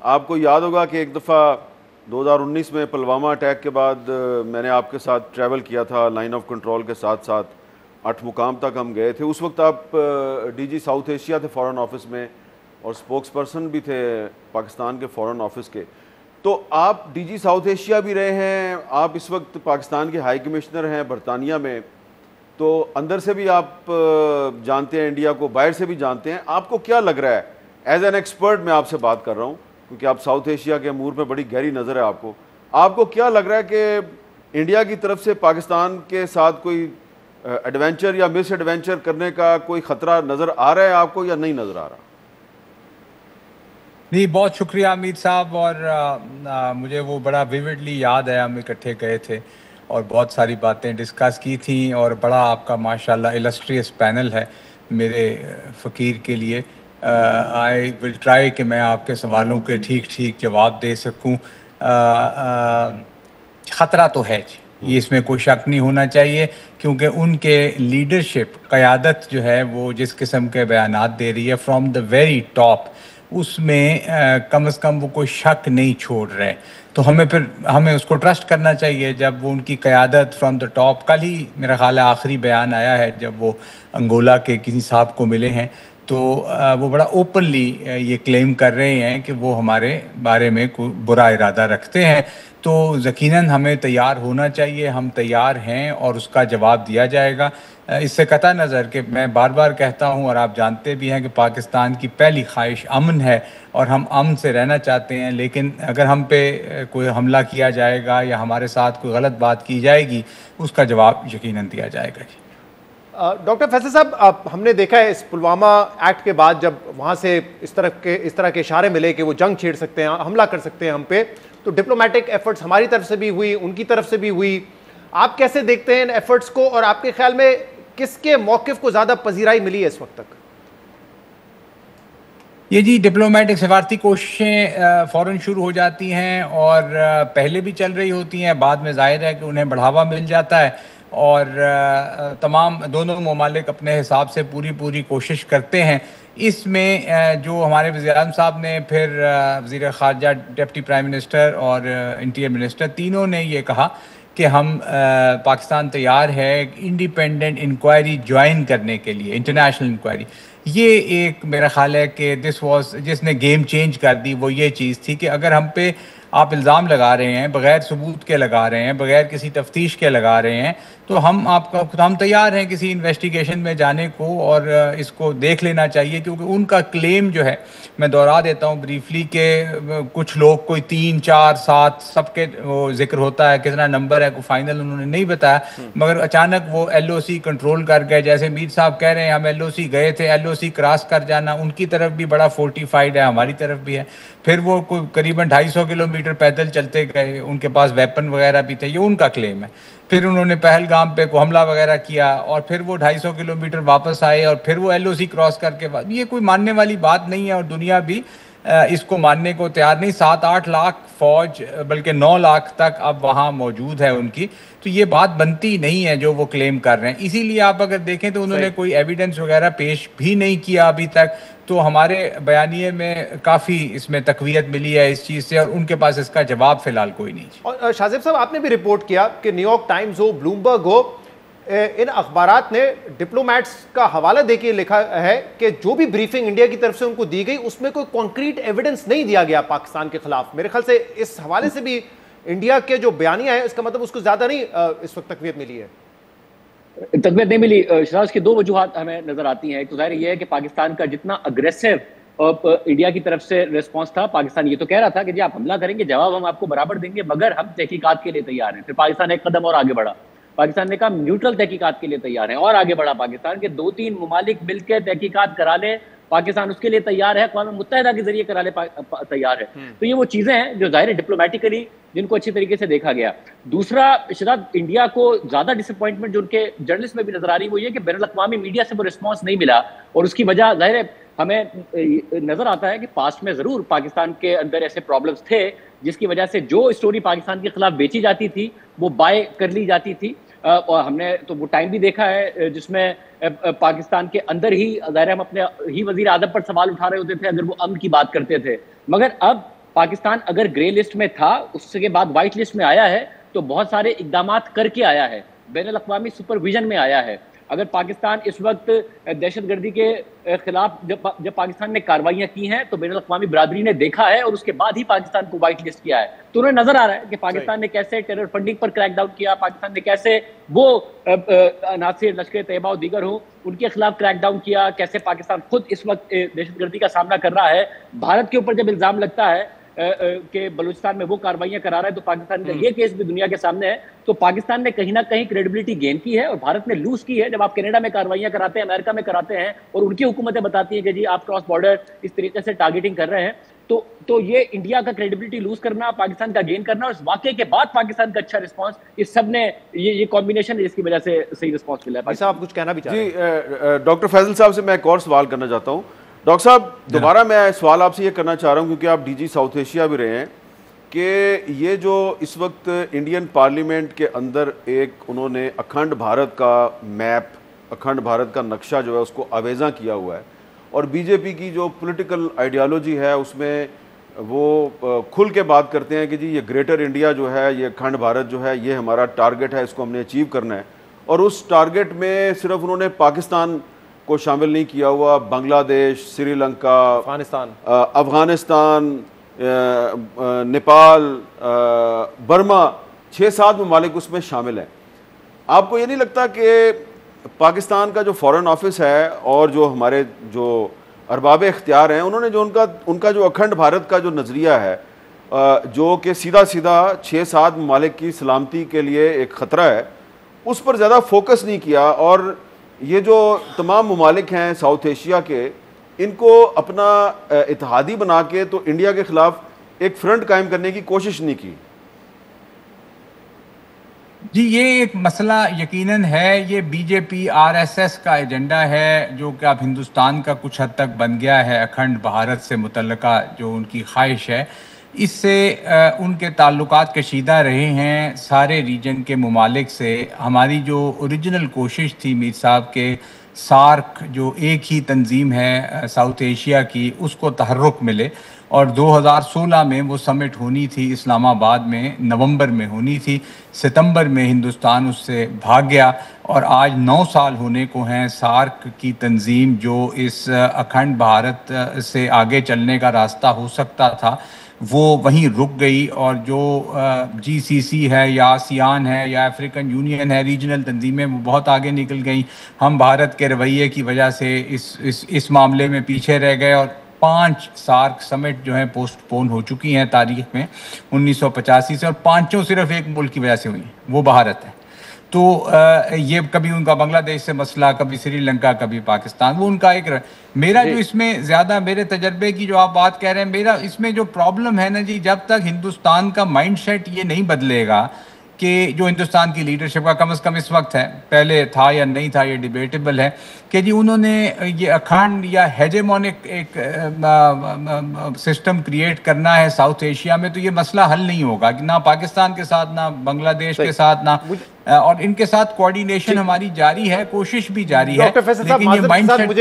آپ کو یاد ہوگا کہ ایک دفعہ 2019 میں پلوامہ اٹیک کے بعد میں نے آپ کے ساتھ ٹریول کیا تھا لائن آف کنٹرول کے ساتھ ساتھ 8 مقام تک ہم گئے تھے. اس وقت آپ ڈی جی ساؤتھ ایشیا تھے فارن آفس میں اور سپوکس پرسن بھی تھے پاکستان کے فارن آفس کے. تو آپ ڈی جی ساؤتھ ایشیا بھی رہے ہیں, آپ اس وقت پاکستان کے ہائی کمشنر ہیں برطانیہ میں, تو اندر سے بھی آپ جانتے ہیں انڈیا کو, باہر سے بھی جانتے ہیں. آپ کو کیا لگ رہا ہے ایز این ایکسپرٹ, میں آپ سے بات کر رہا ہوں کیونکہ آپ ساؤتھ ایشیا کے امور میں بڑی گہری نظر ہے آپ کو کیا لگ رہا ہے کہ انڈیا کی طرف سے پاکستان کے ساتھ کوئی ایڈونچر یا مس ایڈونچر کرنے کا کوئی خطرہ نظر آ رہا ہے آپ کو یا نہیں نظر آ رہا؟ نہیں, بہت شکریہ امیر صاحب. اور مجھے وہ بڑا ویوڈلی یاد ہے, ہم اکٹھے گئے تھے اور بہت ساری باتیں ڈسکس کی تھیں, اور بڑا آپ کا ماشاءاللہ السٹریس پینل ہے میرے فقیر کے لیے. آئی ول ٹرائی کہ میں آپ کے سوالوں کے ٹھیک جواب دے سکوں. خطرہ تو ہے جی, اس میں کوئی شک نہیں ہونا چاہیے, کیونکہ ان کے لیڈرشپ, قیادت جو ہے وہ جس قسم کے بیانات دے رہی ہے فرام دا ویری ٹاپ, اس میں کم از کم وہ کوئی شک نہیں چھوڑ رہے. تو ہمیں اس کو ٹرسٹ کرنا چاہیے. جب وہ ان کی قیادت فرام دا ٹاپ, کل ہی میرا خیال ہے آخری بیان آیا ہے جب وہ انگولا کے کسی صاحب کو ملے ہیں, تو وہ بڑا اوپنلی یہ کلیم کر رہے ہیں کہ وہ ہمارے بارے میں کوئی برا ارادہ رکھتے ہیں. تو یقیناً ہمیں تیار ہونا چاہیے, ہم تیار ہیں اور اس کا جواب دیا جائے گا. اس سے قطع نظر کہ میں بار بار کہتا ہوں اور آپ جانتے بھی ہیں کہ پاکستان کی پہلی خواہش امن ہے اور ہم امن سے رہنا چاہتے ہیں, لیکن اگر ہم پہ کوئی حملہ کیا جائے گا یا ہمارے ساتھ کوئی غلط بات کی جائے گی, اس کا جواب یقیناً دیا جائے گا. ڈاکٹر فیصل صاحب, ہم نے دیکھا ہے اس پلوامہ ایکٹ کے بعد جب وہاں سے اس طرح کے اشارے ملے کہ وہ جنگ چھیڑ سکتے ہیں, حملہ کر سکتے ہیں ہم پہ, تو ڈپلومیٹک ایفرٹس ہماری طرف سے بھی ہوئی, ان کی طرف سے بھی ہوئی. آپ کیسے دیکھتے ہیں ان ایفرٹس کو, اور آپ کے خیال میں کس کے موقف کو زیادہ پذیرائی ملی ہے اس وقت تک؟ یہ جی ڈپلومیٹک سفارتی کوششیں فوراً شروع ہو جاتی ہیں اور پہلے بھی چل رہی ہوتی ہیں, بعد میں ظاہر ہے کہ انہیں بڑھاوا مل جاتا ہے, اور تمام دونوں ممالک اپنے حساب سے پوری کوشش کرتے ہیں. اس میں جو ہمارے وزیر اعظم صاحب نے, پھر وزیر خارجہ, ڈپٹی پرائم منسٹر اور انٹیریئر منسٹر, تینوں نے یہ کہا کہ ہم پاکستان تیار ہے انڈیپینڈنٹ انکوائری جوائن کرنے کے لیے, انٹرنیشنل انکوائری. یہ ایک میرا خیال ہے کہ جس نے گیم چینج کر دی, وہ یہ چیز تھی کہ اگر ہم پہ آپ الزام لگا رہے ہیں, بغیر ثبوت کے لگا رہے ہیں, بغیر کسی تفتیش کے لگا رہے ہیں, تو ہم تیار ہیں کسی انویسٹیگیشن میں جانے کو اور اس کو دیکھ لینا چاہیے. کیونکہ ان کا کلیم جو ہے, میں دوہرا دیتا ہوں بریفلی, کہ کچھ لوگ کوئی 3 4 7 سب کے وہ ذکر ہوتا ہے, کتنا نمبر ہے کوئی فائنل انہوں نے نہیں بتایا, مگر اچانک وہ ایل او سی کنٹرول کر گئے. جیسے میر صاحب کہہ رہے ہیں ہم ایل او سی گئے تھے, ایل او سی کراس کر جانا ان کی طرف بھی بڑا فورٹیفائڈ ہے, ہماری طرف بھی ہے. پھر وہ کوئی قریباً 250 کلومیٹر پیدل چلتے گئے, ان کے پاس ویپن وغیرہ بھی تھے, یہ ان کا کلیم ہے. پھر انہوں نے پہلگام پہ کو حملہ وغیرہ کیا, اور پھر وہ 250 کلومیٹر واپس آئے, اور پھر وہ ایل او سی کراس کر کے یہ کوئی ماننے والی بات نہیں ہے, اور دنیا بھی اس کو ماننے کو تیار نہیں. 7-8 لاکھ فوج, بلکہ 9 لاکھ تک اب وہاں موجود ہے ان کی, تو یہ بات بنتی نہیں ہے جو وہ کلیم کر رہے ہیں. اسی لیے آپ اگر دیکھیں تو انہوں نے کوئی ایویڈنس وغیرہ پیش بھی نہیں کیا ابھی تک. تو ہمارے بیانیے میں کافی اس میں تقویت ملی ہے اس چیز سے, اور ان کے پاس اس کا جواب فی الحال کوئی نہیں. اور شاہ صاحب, آپ نے بھی رپورٹ کیا کہ نیو یارک ٹائمز ہو, بلومبرگ ہو, ان اخبارات نے ڈپلومیٹس کا حوالہ دے کے لکھا ہے کہ جو بھی بریفنگ انڈیا کی طرف سے ان کو دی گئی, اس میں کوئی کانکریٹ ایویڈنس نہیں دیا گیا پاکستان کے خلاف. میرے خیال سے اس حوالے سے بھی انڈیا کے جو بیانیہ ہے, اس کا مطلب اس کو زیادہ نہیں اس وقت تقویت ملی ہے. تقویت نہیں ملی شراز کی 2 وجوہات ہمیں نظر آتی ہیں. ایک تو ظاہر یہ ہے کہ پاکستان کا جتنا اگریسو انڈیا کی طرف سے ریسپانس تھا, پاکستان یہ تو کہہ رہا تھا کہ جی آپ حملہ کریں گے, جواب ہم آپ کو برابر دیں گے, مگر ہم تحقیقات کے لیے تیار ہیں. پھر پاکستان ایک قدم اور آگے بڑھا, پاکستان نے کہا نیوٹرل تحقیقات کے لیے تیار ہیں, اور آگے بڑھا پاکستان کے 2-3 ممالک مل کے تحقیقات کرا لیں, پاکستان اس کے لیے تیار ہے, اقوام متحدہ کے ذریعے کرا لے تیار ہے. تو یہ وہ چیزیں ہیں جو ظاہر ڈپلومیٹیکلی جن کو اچھی طریقے سے دیکھا گیا. دوسرا شراد, انڈیا کو زیادہ ڈس اپوائنٹمنٹ جو ان کے جرنلسٹ میں بھی نظر آ رہی وہ یہ کہ بین الاقوامی میڈیا سے وہ رسپانس نہیں ملا, اور اس کی وجہ ظاہر ہے ہمیں نظر آتا ہے کہ پاسٹ میں ضرور پاکستان کے اندر ایسے پرابلمس تھے جس کی وجہ سے جو اسٹوری پاکستان کے خلاف بیچی جاتی تھی وہ بائی کر لی جاتی تھی. اور ہم نے تو وہ ٹائم بھی دیکھا ہے جس میں پاکستان کے اندر ہی ظاہر ہم اپنے ہی وزیر اعظم پر سوال اٹھا رہے ہوتے تھے اگر وہ امن کی بات کرتے تھے. مگر اب پاکستان اگر گرے لسٹ میں تھا، اس کے بعد وائٹ لسٹ میں آیا ہے تو بہت سارے اقدامات کر کے آیا ہے، بین الاقوامی سپرویژن میں آیا ہے۔ اگر پاکستان اس وقت دہشت گردی کے خلاف جب پاکستان نے کاروائیاں کی ہیں تو بین الاقوامی برادری نے دیکھا ہے اور اس کے بعد ہی پاکستان کو وائٹ لسٹ کیا ہے، تو انہیں نظر آ رہا ہے کہ پاکستان نے کیسے ٹیرر فنڈنگ پر کریک ڈاؤن کیا، پاکستان نے کیسے وہ عناصر لشکر طیبہ اور دیگر ہوں ان کے خلاف کریک ڈاؤن کیا، کیسے پاکستان خود اس وقت دہشت گردی کا سامنا کر رہا ہے۔ بھارت کے اوپر جب الزام لگتا ہے کہ بلوچستان میں وہ کاروائیاں کرا رہا ہے تو پاکستان کا یہ کیس بھی دنیا کے سامنے ہے، تو پاکستان نے کہیں نہ کہیں کریڈیبلٹی گین کی ہے اور بھارت نے لوز کی ہے۔ جب آپ کینیڈا میں کاروائیاں کراتے ہیں، امریکہ میں کراتے ہیں اور ان کی حکومتیں بتاتی ہیں کہ جی آپ کراس بارڈر اس طریقے سے ٹارگیٹنگ کر رہے ہیں، تو یہ انڈیا کا کریڈیبلٹی لوز کرنا، پاکستان کا گین کرنا اور اس واقعے کے بعد پاکستان کا اچھا رسپانس، اس سب نے یہ کمبینیشن ہے جس کی وجہ سے صحیح رسپانس ملا ہے۔ صاحب کچھ کہنا بھی چاہتے ہیں؟ جی ڈاکٹر فیصل صاحب سے میں ایک اور سوال کرنا چاہتا ہوں۔ ڈاکٹر صاحب دوبارہ میں سوال آپ سے یہ کرنا چاہ رہا ہوں کیونکہ آپ ڈی جی ساؤتھ ایشیا بھی رہے ہیں کہ یہ جو اس وقت انڈین پارلیمنٹ کے اندر ایک انہوں نے اکھنڈ بھارت کا میپ، اکھنڈ بھارت کا نقشہ جو ہے اس کو آویزاں کیا ہوا ہے، اور بی جے پی کی جو پولیٹیکل آئیڈیالوجی ہے اس میں وہ کھل کے بات کرتے ہیں کہ جی یہ گریٹر انڈیا جو ہے، یہ اکھنڈ بھارت جو ہے، یہ ہمارا ٹارگٹ ہے، اس کو ہم نے اچیو کرنا ہے، اور اس ٹارگٹ میں صرف انہوں نے پاکستان کو شامل نہیں کیا ہوا، بنگلہ دیش، سری لنکا، افغانستان، نیپال، برما، 6-7 ممالک اس میں شامل ہیں۔ آپ کو یہ نہیں لگتا کہ پاکستان کا جو فارن آفس ہے اور جو ہمارے جو ارباب اختیار ہیں، انہوں نے جو ان کا جو اکھنڈ بھارت کا جو نظریہ ہے، جو کہ سیدھا 6-7 ممالک کی سلامتی کے لیے ایک خطرہ ہے، اس پر زیادہ فوکس نہیں کیا، اور یہ جو تمام ممالک ہیں ساؤتھ ایشیا کے، ان کو اپنا اتحادی بنا کے تو انڈیا کے خلاف ایک فرنٹ قائم کرنے کی کوشش نہیں کی۔ جی یہ ایک مسئلہ یقیناً ہے، یہ B J P R S S کا ایجنڈا ہے جو کہ اب ہندوستان کا کچھ حد تک بن گیا ہے، اکھنڈ بھارت سے متعلقہ جو ان کی خواہش ہے، اس سے ان کے تعلقات کشیدہ رہے ہیں سارے ریجن کے ممالک سے۔ ہماری جو اوریجنل کوشش تھی میر صاحب کے سارک جو ایک ہی تنظیم ہے ساؤتھ ایشیا کی، اس کو تحرک ملے، اور 2016 میں وہ سمٹ ہونی تھی اسلام آباد میں، نومبر میں ہونی تھی، ستمبر میں ہندوستان اس سے بھاگ گیا، اور آج 9 سال ہونے کو ہیں سارک کی تنظیم جو اس اکھنڈ بھارت سے آگے چلنے کا راستہ ہو سکتا تھا وہ وہیں رک گئی، اور جو جی سی سی ہے یا آسیان ہے یا افریقن یونین ہے، ریجنل تنظیمیں، وہ بہت آگے نکل گئیں۔ ہم بھارت کے رویے کی وجہ سے اس معاملے میں پیچھے رہ گئے، اور 5 سارک سمٹ جو ہیں پوسٹ پون ہو چکی ہیں تاریخ میں 1985 سے، اور 5 صرف ایک ملک کی وجہ سے ہوئی ہیں، وہ بھارت ہے۔ تو یہ کبھی ان کا بنگلہ دیش سے مسئلہ، کبھی سری لنکا، کبھی پاکستان، وہ ان کا ایک میرا جو اس میں زیادہ میرے تجربے کی جو آپ بات کہہ رہے ہیں، میرا اس میں جو پرابلم ہے نا جی، جب تک ہندوستان کا مائنڈ سیٹ یہ نہیں بدلے گا کہ جو ہندوستان کی لیڈرشپ کا کم از کم اس وقت ہے، پہلے تھا یا نہیں تھا یہ ڈیبیٹیبل ہے، کہ جی انہوں نے یہ اکھنڈ یا ہیجمونک ایک سسٹم کریٹ کرنا ہے ساؤتھ ایشیا میں، تو یہ مسئلہ حل نہیں ہوگا، کہ نہ پاکستان کے ساتھ، نہ بنگلہ دیش کے ساتھ، نہ اور ان کے ساتھ کوارڈینیشن ہماری جاری ہے، کوشش بھی جاری ہے، لیکن یہ مائنڈ سیٹ